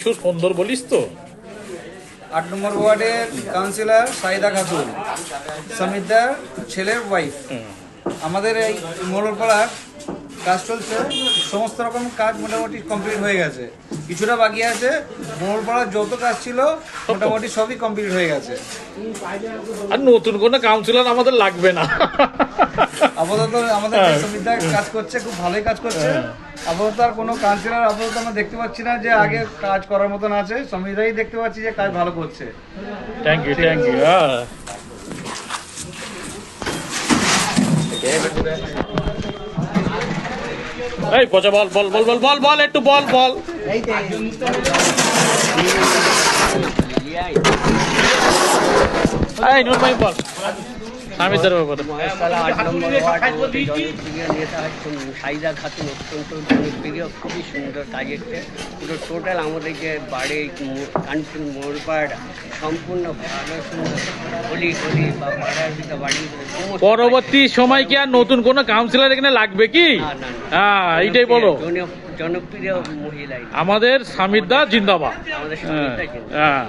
একটু সুন্দর বলিস তো। 8 নম্বর ওয়ার্ডের কাউন্সিলর সাইদা খাতুন, সমিতদার ছেলের ওয়াইফ। আমাদের এই মোড়লপাড়ার কাজ চলছে, সমস্ত রকম কাজ মোটামুটি কমপ্লিট হয়ে গেছে, কিছুটা বাকি আছে। মোড়লপাড়ার যত কাজ ছিল মোটামুটি সবই কমপ্লিট হয়ে গেছে। আর নতুন কোনো কাউন্সিলর আমাদের লাগবে না। আপাতত আমাদের সমিতদা কাজ করছে, খুব ভালোই কাজ করছে। আপাতত আর কোনো কাউন্সিলর আপাতত আমরা দেখতে পাচ্ছি না যে আগে কাজ করার মতন আছে। সমিতদাই দেখতে পাচ্ছি যে কাজ ভালো করছে। Thank you, thank you. এই পচা বল বল বল বল বল বল একটু বল বল। এই নুর ভাই বল স্বামীদের ব্যাপারে। মহেশতলা 8 নম্বর ওয়ার্ড জনপ্রিয় নেতা হচ্ছেন সাইদা খাতুন, অত্যন্ত জনপ্রিয়, খুবই সুন্দর কাজ করছে। পুরো টোটাল আমাদের যে বাড়ি কানপুর মোড়পাড় সম্পূর্ণ ভালো সুন্দর গলি গলি বা পাড়ার ভিতরে বাড়ি পরবর্তী সময় কি আর নতুন কোনো কাউন্সিলর এখানে লাগবে কি? হ্যাঁ এইটাই বলো। জনপ্রিয় মহিলা আমাদের স্বামীর দা জিন্দাবাদ। আমাদের সঙ্গে হ্যাঁ।